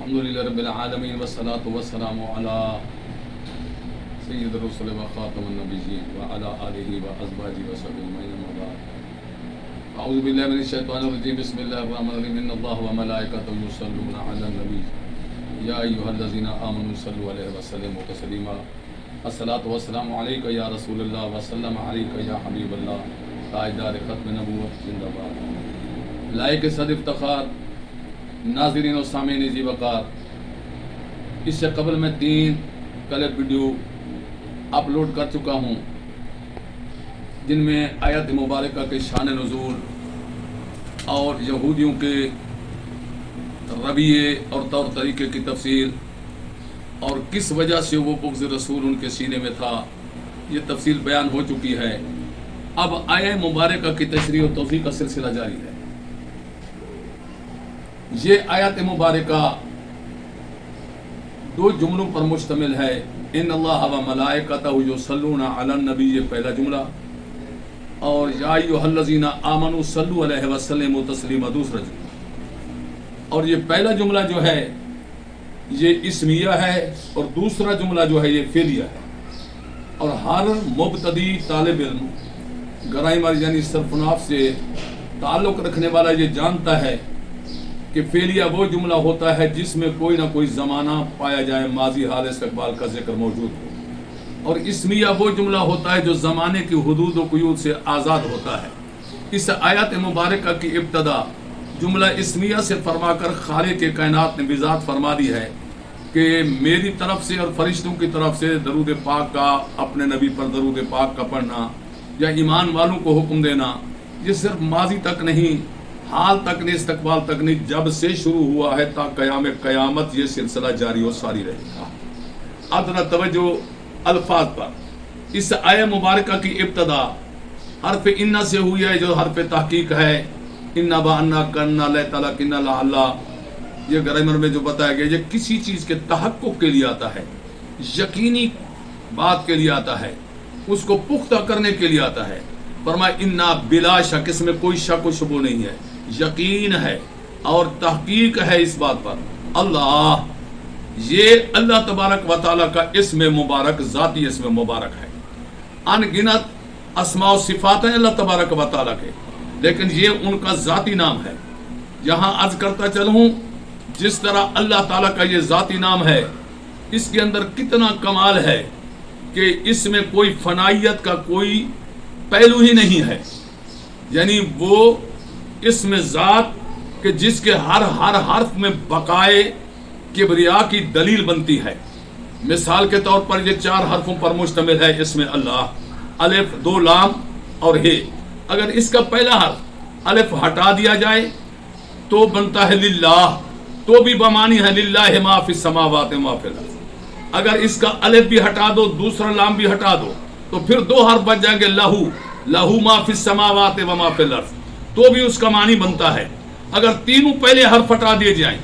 الحمدللہ رب العالمین والصلاة والسلام علی سید الرسل و خاتم النبیین و علی آلہ و ازواجہ و صحبہ اجمعین اما بعد اعوذ باللہ من الشیطان الرجیم بسم اللہ الرحمن الرحیم ان اللہ و ملائکتہ یصلون علی النبی یا ایھا الذین آمنوا صلوا علیہ وسلموا تسلیما الصلاۃ والسلام علیک یا رسول اللہ وسلم علیک یا حبیب اللہ تاجدار ختم نبوت زندہ باد لائق صد افتخار ناظرین و سامعین ذی وقار، اس سے قبل میں 3 کلپ ویڈیو اپلوڈ کر چکا ہوں جن میں آیت مبارکہ کے شان نزول اور یہودیوں کے رویے اور طور طریقے کی تفصیل اور کس وجہ سے وہ بغض رسول ان کے سینے میں تھا، یہ تفصیل بیان ہو چکی ہے۔ اب آیت مبارکہ کی تشریح و توضیح کا سلسلہ جاری ہے۔ یہ آیت مبارکہ 2 جملوں پر مشتمل ہے۔ ان اللہ و ملائکتہ یصلون علی النبی، یہ پہلا جملہ، اور یا ایھا الذین آمنوا صلوا علیہ وسلموا تسلیما دوسرا جملہ۔ اور یہ پہلا جملہ جو ہے یہ اسمیہ ہے اور دوسرا جملہ جو ہے یہ فعلیہ ہے۔ اور ہر مبتدی طالب علم گرامر یعنی صرف نحو سے تعلق رکھنے والا یہ جانتا ہے کہ فعلیہ وہ جملہ ہوتا ہے جس میں کوئی نہ کوئی زمانہ پایا جائے، ماضی حال استقبال کا ذکر موجود ہو، اور اسمیہ وہ جملہ ہوتا ہے جو زمانے کی حدود و قیود سے آزاد ہوتا ہے۔ اس آیت مبارکہ کی ابتدا جملہ اسمیہ سے فرما کر خالق کائنات نے بذات فرما دی ہے کہ میری طرف سے اور فرشتوں کی طرف سے درود پاک کا، اپنے نبی پر درود پاک کا پڑھنا یا ایمان والوں کو حکم دینا، یہ صرف ماضی تک نہیں، حال تک نہیں، استقبال تک نہیں، جب سے شروع ہوا ہے تا قیام قیامت یہ سلسلہ جاری و ساری رہے گا۔ اب ذرا توجہ الفاظ پر۔ اس آیت مبارکہ کی ابتدا حرف ان سے ہوئی ہے جو حرف تحقیق ہے۔ ان بانا کرنا اللہ تعالیٰ کن اللہ، یہ گرامر میں جو بتایا گیا یہ کسی چیز کے تحقق کے لیے آتا ہے، یقینی بات کے لیے آتا ہے، اس کو پختہ کرنے کے لیے آتا ہے۔ فرمایا انا بلا شک، اس میں کوئی شک و شبہ نہیں ہے، یقین ہے اور تحقیق ہے اس بات پر۔ اللہ، یہ اللہ تبارک و تعالیٰ کا اسم مبارک، ذاتی اسم مبارک ہے۔ ان گنت اسماء و صفات ہیں اللہ تبارک و تعالیٰ کے، لیکن یہ ان کا ذاتی نام ہے۔ یہاں عرض کرتا چلوں جس طرح اللہ تعالیٰ کا یہ ذاتی نام ہے، اس کے اندر کتنا کمال ہے کہ اس میں کوئی فنائیت کا کوئی پہلو ہی نہیں ہے، یعنی وہ اسم ذات کہ جس کے ہر حرف میں بقائے کبریا کی دلیل بنتی ہے۔ مثال کے طور پر یہ 4 حرفوں پر مشتمل ہے اسم اللہ، الف، 2 لام اور ہے۔ اگر اس کا پہلا حرف الف ہٹا دیا جائے تو بنتا ہے للہ، تو بھی بمانی ہے للہ ما فی السماوات ما فی الارض۔ اگر اس کا الف بھی ہٹا دو، دوسرا لام بھی ہٹا دو، تو پھر 2 حرف بچ جائیں گے لہو، لہو ما فی السماوات و ما فی الارض، تو بھی اس کا معنی بنتا ہے۔ اگر تینوں پہلے حرف ہٹا دیے جائیں،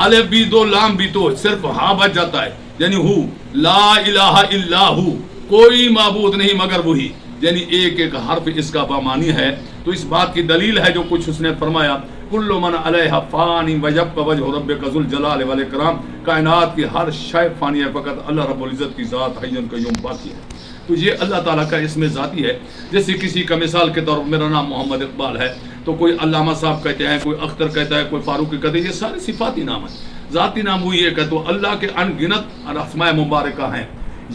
الف بھی 2 لام بھی، تو صرف ہاں بچ جاتا ہے، یعنی ہو، لا الہ الا ہو، کوئی معبود نہیں مگر وہی، یعنی ایک ایک حرف اس کا بامانی ہے۔ تو اس بات کی دلیل ہے جو کچھ اس نے فرمایا کل من علیہ فانی ویبقی وجہ ربک ذو الجلال والاکرام، کائنات کی ہر شے فانی ہے، فقط اللہ رب العزت کی ذات حی قیوم باقی ہے۔ تو یہ اللہ تعالیٰ کا اسم ذاتی ہے۔ جیسے کسی کا مثال کے طور پر میرا نام محمد اقبال ہے تو کوئی علامہ صاحب کہتے ہیں، کوئی اختر کہتا ہے، کوئی فاروقی کہتے ہیں، یہ سارے صفاتی نام ہیں۔ ذاتی نام وہی ایک ہے۔ تو اللہ کے ان گنت اسماء مبارکہ ہیں،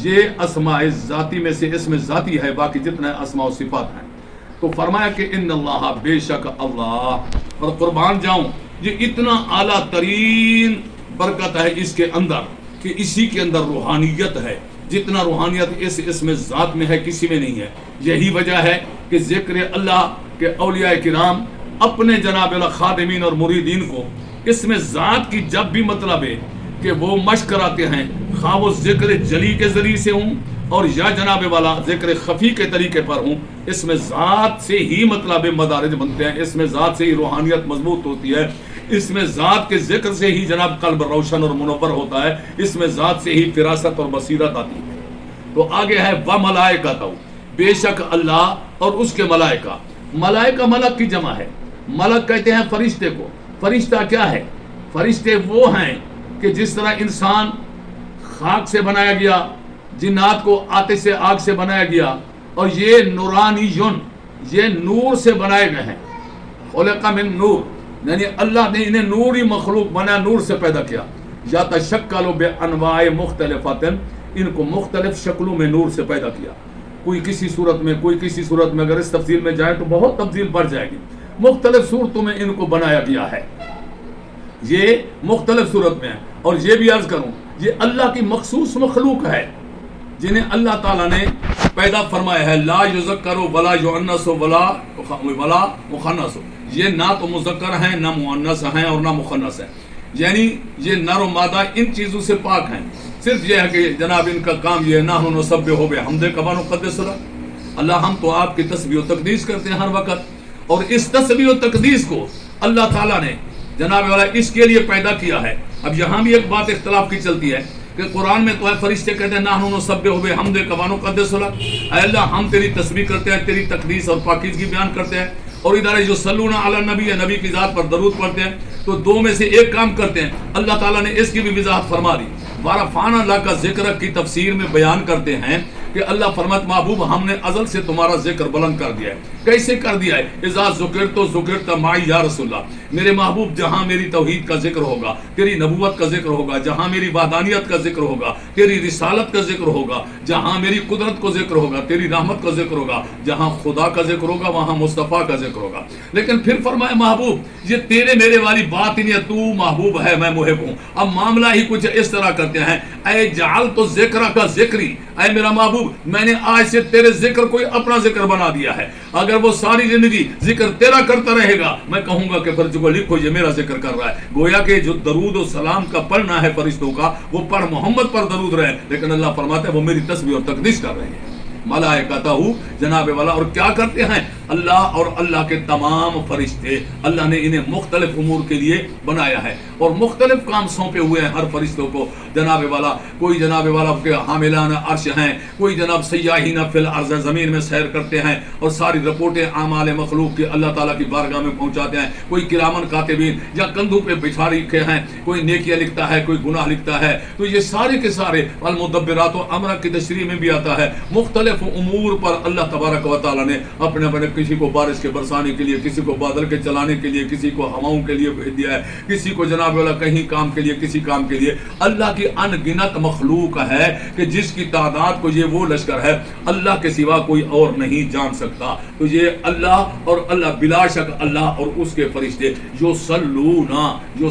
یہ اسماء ذاتی میں سے اسم ذاتی ہے، باقی جتنے اسماء و صفات ہیں۔ تو فرمایا کہ ان اللہ، بے شک اللہ، اور قربان جاؤں یہ اتنا اعلیٰ ترین برکت ہے اس کے اندر کہ اسی کے اندر روحانیت ہے، جتنا روحانیت اس اسم ذات میں ہے کسی میں نہیں ہے۔ یہی وجہ ہے کہ ذکر اللہ کے اولیاء کرام اپنے جناب اللہ خادمین اور مریدین کو اسم ذات کی جب بھی مطلب ہے کہ وہ مشق کراتے ہیں، خواہ وہ ذکر جلی کے ذریعے سے ہوں اور یا جناب والا ذکر خفی کے طریقے پر ہوں، اسم ذات سے ہی مطلب مدارج بنتے ہیں، اسم ذات سے ہی روحانیت مضبوط ہوتی ہے، اس میں ذات کے ذکر سے ہی جناب قلب روشن اور منور ہوتا ہے، اس میں ذات سے ہی فراست اور بصیرت آتی ہے۔ تو آگے ہے وَمَلَائِکَتُ، بے شک اللہ اور اس کے ملائکہ۔ ملائکہ ملک کی جمع ہے، ملک کہتے ہیں فرشتے کو۔ فرشتہ کیا ہے؟ فرشتے وہ ہیں کہ جس طرح انسان خاک سے بنایا گیا، جنات کو آتش سے آگ سے بنایا گیا، اور یہ نورانیون، یہ نور سے بنائے گئے ہیں، خلق من نور، یعنی اللہ نے انہیں نوری مخلوق بنا، نور سے پیدا کیا. یا تشکل بانواع مختلفات، ان کو مختلف شکلوں میں نور سے پیدا کیا. کوئی کسی صورت میں، کوئی کسی صورت میں. اگر اس تفصیل میں جائے تو بہت تفصیل بڑھ جائے گی. مختلف صورتوں میں ان کو بنایا گیا ہے، یہ مختلف صورت میں ہے. اور یہ بھی عرض کروں، یہ اللہ کی مخصوص مخلوق ہے جنہیں اللہ تعالیٰ نے پیدا فرمایا ہے. لا یذکر ولا یؤنث ولا مخنث، یہ نہ تو مذکر ہیں، نہ مؤنث ہیں، اور نہ مخنث ہیں. یعنی یہ نر و مادہ ان چیزوں سے پاک ہیں. صرف یہ ہے کہ جناب ان کا کام یہ ہے، نحن نسبح بحمدک و نقدس لک، اللہ ہم تو آپ کی تسبیح و تقدیس کرتے ہیں ہر وقت. اور اس تسبیح و تقدیس کو اللہ تعالیٰ نے جناب والا اس کے لیے پیدا کیا ہے. اب یہاں بھی ایک بات اختلاف کی چلتی ہے کہ قرآن میں تو ہے فرشتے کہتے ہیں نحن نسبح بحمدک و نقدس لک، اے اللہ ہم تیری تسبیح کرتے ہیں، تیری تقدیس اور پاکیزگی بیان کرتے ہیں. اور ادھر جو یصلون علی النبی، نبی کی ذات پر درود پڑھتے ہیں. تو دو میں سے ایک کام کرتے ہیں. اللہ تعالیٰ نے اس کی بھی وضاحت فرما دی. وَرَفَعْنَا لَكَ ذِكْرَكَ کی تفسیر میں بیان کرتے ہیں کہ اللہ فرماتا محبوب ہم نے ازل سے تمہارا ذکر بلند کر دیا ہے. کیسے کر دیا ہے؟ اذا ذکرت ذکرت معی یا رسول اللہ، میرے محبوب جہاں میری توحید کا ذکر ہوگا، تیری نبوت کا ذکر ہوگا، جہاں میری وحدانیت کا ذکر ہوگا، تیری رسالت کا ذکر ہوگا، جہاں میری قدرت کو ذکر ہوگا، تیری رحمت کا ذکر ہوگا، جہاں خدا کا ذکر ہوگا وہاں مصطفیٰ کا ذکر ہوگا. لیکن پھر فرمایا محبوب یہ تیرے میرے والی بات ہی نہیں ہے، تو محبوب ہے میں محب ہوں. اب معاملہ ہی کچھ اس طرح کرتے ہیں، اے جعلت ذکر کا ذکری، اے میرا محبوب میں نے آج سے تیرے ذکر کو اپنا ذکر بنا دیا ہے. اگر وہ ساری زندگی ذکر تیرا کرتا رہے گا میں کہوں گا کہ فرج کو لکھو یہ میرا ذکر کر رہا ہے. گویا کہ جو درود و سلام کا پڑھنا ہے فرشتوں کا وہ پڑھ محمد پر درود رہے، لیکن اللہ فرماتا ہے وہ میری تسبیح اور تقدیس کر رہے ہیں. ملائکتہ جناب والا. اور کیا کرتے ہیں اللہ اور اللہ کے تمام فرشتے، اللہ نے انہیں مختلف امور کے لیے بنایا ہے اور مختلف کام سونپے ہوئے ہیں ہر فرشتوں کو جناب والا. کوئی جناب والا کے حاملان عرش ہیں، کوئی جناب سیاحین فی الارض، زمین میں سیر کرتے ہیں اور ساری رپورٹیں اعمال مخلوق کی اللہ تعالیٰ کی بارگاہ میں پہنچاتے ہیں. کوئی کرامن کاتبین یا کندھوں پہ بچھا رکھے ہیں، کوئی نیکیاں لکھتا ہے، کوئی گناہ لکھتا ہے. تو یہ سارے کے سارے المدبرات و امر کی تشریح میں بھی آتا ہے مختلف امور پر اللہ تبارک و تعالیٰ نے اپنے اپنے، کسی کو بارش کے برسانے کے لیے، کسی کو بادل کے چلانے کے لیے، کسی کو ہواؤں کے لیے بھیج دیا ہے، کسی کو جناب والا کہیں کام کے لیے، کسی کام کے لیے. اللہ کی ان گنت مخلوق ہے کہ جس کی تعداد کو یہ وہ لشکر ہے اللہ کے سوا کوئی اور نہیں جان سکتا. تو یہ اللہ اور اللہ بلا شک اللہ اور اس کے فرشتے جو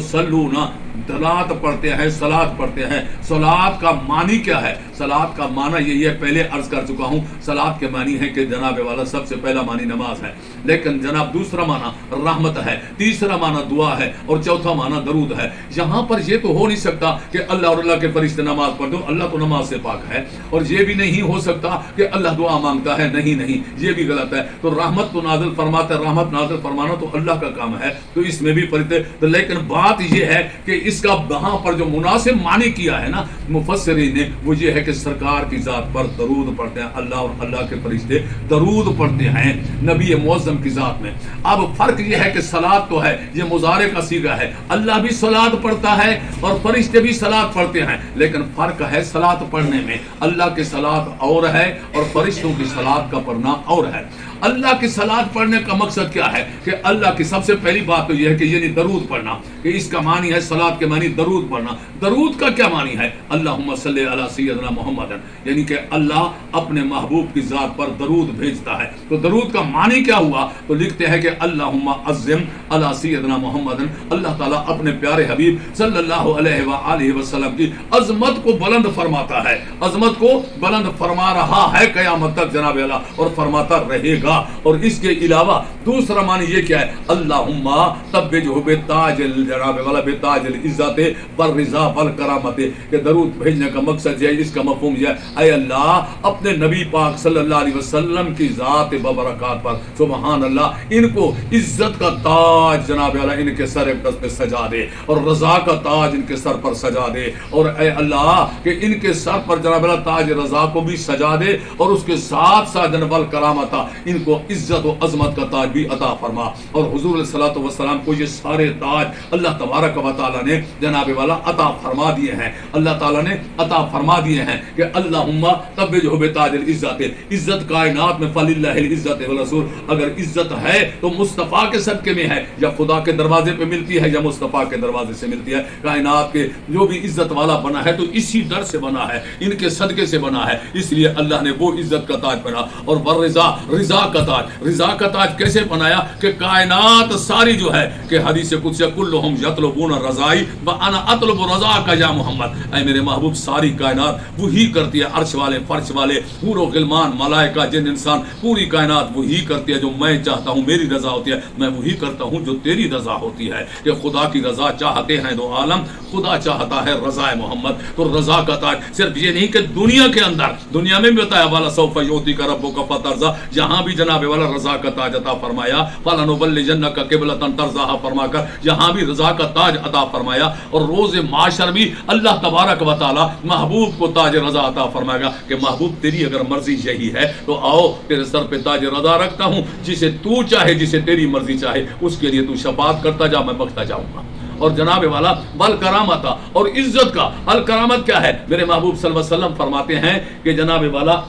سلونا دلات پڑھتے ہیں، صلات پڑھتے ہیں. صلات کا معنی کیا ہے؟ صلات کا معنی یہی ہے، پہلے عرض کر چکا ہوں، صلات کے معنی ہے کہ جناب والا سب سے پہلا معنی نماز ہے، لیکن جناب دوسرا معنی رحمت ہے، تیسرا معنی دعا ہے اور چوتھا معنی درود ہے. یہاں پر یہ تو ہو نہیں سکتا کہ اللہ اور اللہ کے فرشتے نماز پڑھ دو، اللہ تو نماز سے پاک ہے. اور یہ بھی نہیں ہو سکتا کہ اللہ دعا مانگتا ہے، نہیں، یہ بھی غلط ہے. تو رحمت تو نازل فرماتا ہے، رحمت نازل فرمانا تو اللہ کا کام ہے، تو اس میں بھی فرشتے. لیکن بات یہ ہے کہ اس کا وہاں پر جو مناسب معنی کیا ہے نا مفسرین نے، وہ یہ ہے کہ سرکار کی ذات پر درود پڑھتے ہیں اللہ اور اللہ کے فرشتے درود پڑھتے ہیں نبی معظم کی ذات میں. اب فرق یہ ہے کہ صلات تو ہے، یہ مضارع کا صیغہ ہے، اللہ بھی صلات پڑھتا ہے اور فرشتے بھی صلات پڑھتے ہیں، لیکن فرق ہے صلات پڑھنے میں. اللہ کی صلات اور ہے اور فرشتوں کی صلات کا پڑھنا اور ہے. اللہ کی صلات پڑھنے کا مقصد کیا ہے کہ اللہ کی سب سے پہلی بات تو یہ ہے کہ یعنی درود پڑھنا، کہ اس کا معنی ہے صلات کے معنی درود پڑھنا. درود کا کیا معنی ہے؟ اللہم صلی علی سیدنا محمد، یعنی کہ اللہ اپنے محبوب کی ذات پر درود بھیجتا ہے. تو درود کا معنی کیا ہوا؟ تو لکھتے ہیں کہ اللہم عظم علی سیدنا محمد، اللہ تعالیٰ اپنے پیارے حبیب صلی اللہ علیہ وآلہ وسلم کی عظمت کو بلند فرماتا ہے، عظمت کو بلند فرما رہا ہے قیامت تک جناب اللہ، اور فرماتا رہے گا. اور اس کے علاوہ دوسرا معنی یہ کیا ہے؟ اللہم تبجہ بتاج جناب والا بتاج العزت والرضا والکرامت، کہ درود بھیجنے کا مقصد یہ، اس کا مفہوم یہ ہے اے اللہ اپنے نبی پاک صلی اللہ علیہ وسلم کی ذات ببرکات پر سبحان اللہ ان کو عزت کا تاج جناب والا ان کے سر پہ سجا دے، اور رضا کا تاج ان کے سر پر سجا دے، اور اے اللہ کہ ان کے سر پر جناب والا تاج رضا کو بھی سجا دے، اور اس کے ساتھ ساتھ جناب الکرامت ان ان کو عزت و عظمت کا تاج بھی عطا فرما. اور حضور علیہ الصلوۃ والسلام کو یہ سارے تاج اللہ تبارک و تعالیٰ نے جناب والا عطا فرما دیے ہیں. اللہ تعالیٰ نے عطا فرما دیے ہیں کہ اللہم تبجہ بتاج العزت، عزت کائنات میں فللہ العزت والرسول. اگر عزت ہے تو مصطفیٰ کے صدقے میں ہے، یا خدا کے دروازے پہ ملتی ہے یا مصطفیٰ کے دروازے سے ملتی ہے. کائنات کے جو بھی عزت والا بنا ہے تو اسی در سے بنا ہے، ان کے صدقے سے بنا ہے. اس لیے اللہ نے وہ عزت کا تاج پہنا. اور والرضا، رضا کا تاج. رضا کا تاج کیسے بنایا کہ کائنات ساری جو ہے کہ حدیث قدسی کلہم یطلبون رضائی وانا اطلب رضاک یا محمد. اے میرے محبوب ساری کائنات وہی کرتی ہے، عرش والے، فرش والے، حور و غلمان، ملائکہ، جن انسان، پوری کائنات وہی کرتی ہے جو میں چاہتا ہوں، میری رضا ہوتی ہے. میں وہی کرتا ہوں جو تیری رضا ہوتی ہے. کہ خدا کی رضا چاہتے ہیں دو عالم، خدا چاہتا ہے رضا محمد. تو رضا کا تاج صرف یہ نہیں کہ دنیا کے اندر، دنیا میں بھی بتایا والا سوف یعطیک ربک فترضی، جہاں بھی جناب والا رضا کا تاج عطا فرمایا. فلنولینک قبلۃ ترضاها فرما کر یہاں بھی رضا کا تاج عطا فرمایا. اور روز معاشر بھی اللہ تبارک و تعالی محبوب کو تاج رضا عطا فرمائے گا کہ محبوب تیری اگر مرضی یہی ہے تو آؤ تیرے سر پہ تاج رضا رکھتا ہوں، جسے تو چاہے، جسے تیری مرضی چاہے اس کے لیے تو شفاعت کرتا جا، میں بخشتا جاؤں گا. اور جناب والا بل کرامت، اور عزت کا الکرامت کیا ہے؟ میرے محبوب صلی اللہ علیہ وسلم فرماتے ہیں کہ جناب والا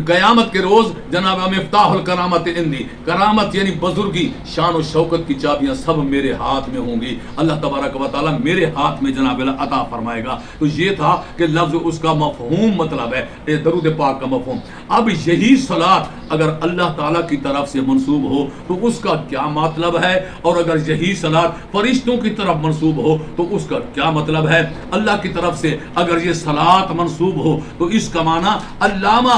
قیامت کے روز جناب مفتاح الکرامت عندی، کرامت یعنی بزرگی، شان و شوکت کی چابیاں سب میرے ہاتھ میں ہوں گی. اللہ تبارک و تعالیٰ میرے ہاتھ میں جناب عطا فرمائے گا. تو یہ تھا کہ لفظ اس کا مفہوم مطلب ہے درود پاک کا مفہوم. اب یہی صلاۃ اگر اللہ تعالیٰ کی طرف سے منسوب ہو تو اس کا کیا مطلب ہے، اور اگر یہی صلاۃ فرشتوں کی طرف منسوب ہو تو اس کا کیا مطلب ہے. اللہ کی طرف سے اگر یہ صلاۃ منسوب ہو تو اس کا معنی علامہ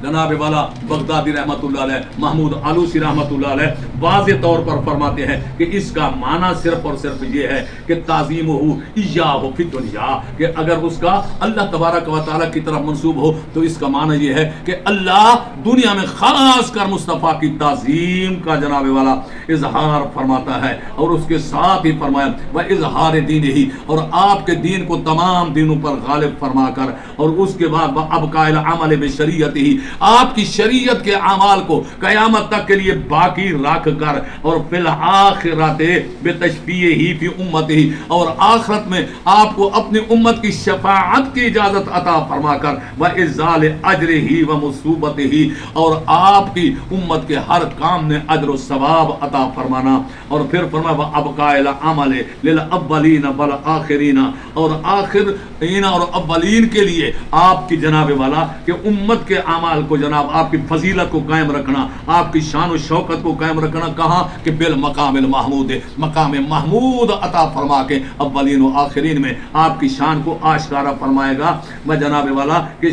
جناب والا بغدادی رحمۃ اللہ علیہ، محمود آلوسی رحمۃ اللہ علیہ واضح طور پر فرماتے ہیں کہ اس کا معنی صرف اور صرف یہ ہے کہ تعظیم ہو ایاہ فی دنیا، کہ اگر اس کا اللہ تبارک و تعالیٰ کی طرف منسوب ہو تو اس کا معنی یہ ہے کہ اللہ دنیا میں خاص کر مصطفیٰ کی تعظیم کا جناب والا اظہار فرماتا ہے. اور اس کے ساتھ ہی فرمایا وہ اظہار دین ہی، اور آپ کے دین کو تمام دینوں پر غالب فرما کر، اور اس کے بعد ابقاء العمل بشریعت ہی، آپ کی شریعت کے اعمال کو قیامت تک کے لیے باقی رکھ کر، اور فی الآخرت بتشفیع ہی فی امت ہی، اور آخرت میں آپ کو اپنی امت کی شفاعت کی اجازت عطا فرما کر، و ازال اجر ہی و مصوبت ہی، اور آپ کی امت کے ہر کام میں اجر و ثواب عطا فرمانا. اور پھر فرمایا و ابقاء العمل للاولین والآخرین، اور آخرین اور اولین کے لیے آپ کی جناب والا کہ امت کے اعمال کو جناب آپ کی فضیلت کو قائم رکھنا، آپ کی شان و شوکت کو قائم رکھنا. کہاں کہ بالمقام المحمود، مقام محمود عطا فرما کے اولین و آخرین میں آپ کی شان کو آشکارا فرمائے گا. میں جناب والا کہ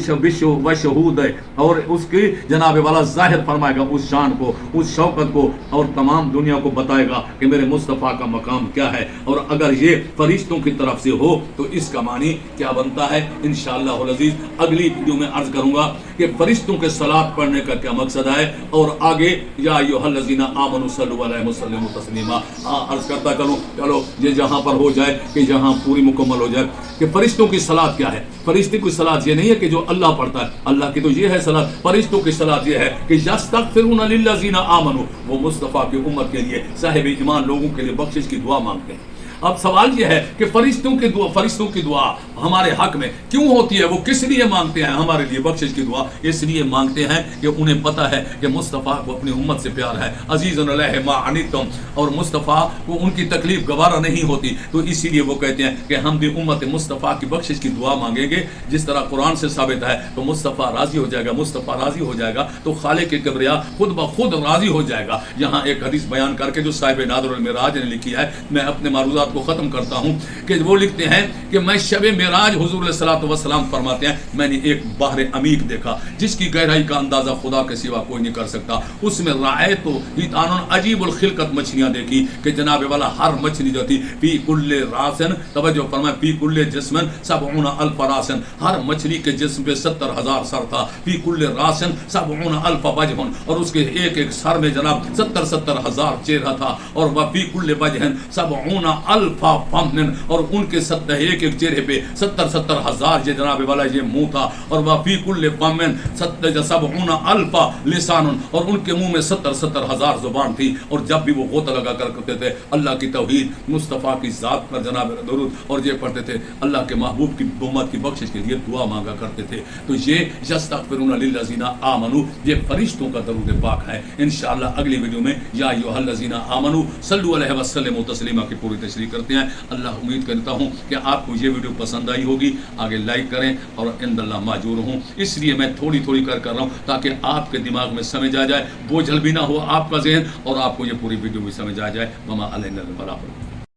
شہود ہے، اور اس کی جناب والا ظاہر فرمائے گا اس شان کو، اس شوکت کو، اور تمام دنیا کو بتائے گا کہ میرے مصطفیٰ کا مقام کیا ہے. اور اگر یہ فرشتوں کی طرف سے ہو تو اس کا معنی کیا بنتا ہے انشاءاللہ العزیز اگلی ویڈیو میں عرض کروں گا کہ فرشتوں کے صلاۃ پڑھنے کا کیا مقصد ہے. اور آگے یا ایھا الذین آمنوا صلوا علیہ وسلموا تسلیما عرض کرتا کروں. چلو یہ جہاں پر ہو جائے کہ جہاں پوری مکمل ہو جائے کہ فرشتوں کی صلاۃ کیا ہے. فرشتوں کی صلاۃ یہ نہیں ہے کہ جو اللہ پڑھتا ہے، اللہ کی تو یہ ہے صلاۃ. فرشتوں کی صلاۃ یہ ہے کہ یستغفرون للذین آمنوا، وہ مصطفیٰ کی امت کے لیے، صاحب ایمان لوگوں کے لیے بخشش کی دعا مانگتے ہیں. اب سوال یہ ہے کہ فرشتوں کی دعا ہمارے حق میں کیوں ہوتی ہے؟ وہ کس لیے مانگتے ہیں ہمارے لیے بخشش کی دعا؟ اس لیے مانگتے ہیں کہ انہیں پتہ ہے کہ مصطفیٰ کو اپنی امت سے پیار ہے. عزیز علیہ ما عنتم، اور مصطفیٰ کو ان کی تکلیف گوارا نہیں ہوتی، تو اسی لیے وہ کہتے ہیں کہ ہم بھی امت مصطفیٰ کی بخشش کی دعا مانگیں گے. جس طرح قرآن سے ثابت ہے تو مصطفیٰ راضی ہو جائے گا، مصطفیٰ راضی ہو جائے گا تو خالق کبریا خود بخود راضی ہو جائے گا. یہاں ایک حدیث بیان کر کے جو صاحب نادر المعراج نے لکھی ہے، میں اپنے معروضات کو ختم کرتا ہوں کہ وہ لکھتے ہیں کہ میں شب معراج حضور علیہ الصلوۃ والسلام فرماتے ہیں میں نے ایک بحر عمیق دیکھا جس کی گہرائی کا اندازہ خدا کے سوا کوئی نہیں کر سکتا. اس میں رأیت حیتان عجیب الخلقت مچھلیاں دیکھی کہ جناب والا ہر مچھلی جو تھی فی کل راسن، توجہ فرمائے، فی کل جسمن 70,000 راسن، ہر مچھلی کے جسم پہ 70,000 سر تھا. فی کل راسن 70,000 وجہ، اور اس کے ایک ایک سر میں جناب 70,000 چہرہ تھا. اور وہ فی کل وجہ 70,000 الفا فم, اور ان کے 70 ایک ایک چہرے پہ 70 ہزار یہ جناب والا یہ منہ تھا, اور وفی کل فم 70 الفا لسان, اور ان کے منہ میں 70 ہزار زبان تھی, اور جب بھی وہ غوطہ لگا کر کرتے تھے اللہ کی توحید مصطفیٰ کی ذات پر جناب درود اور یہ پڑھتے تھے, اللہ کے محبوب کی امت کی بخشش کے لیے دعا مانگا کرتے تھے. تو یہ یستغفرون للذین آمنوا یہ فرشتوں کا درود پاک ہے. انشاءاللہ اگلی ویڈیو میں یا ایھا الذین آمنوا صلوا علیہ وسلموا تسلیما کی پوری تشریح کرتے ہیں. اللہ امید کرتا ہوں کہ آپ کو یہ ویڈیو پسند آئی ہوگی. آگے لائک کریں اور عند اللہ ماجور ہوں. اس لیے میں تھوڑی تھوڑی کر رہا ہوں تاکہ آپ کے دماغ میں سمجھ آ جائے, بوجھل بھی نہ ہو آپ کا ذہن, اور آپ کو یہ پوری ویڈیو بھی سمجھ آ جائے. وما علینا البلاغ.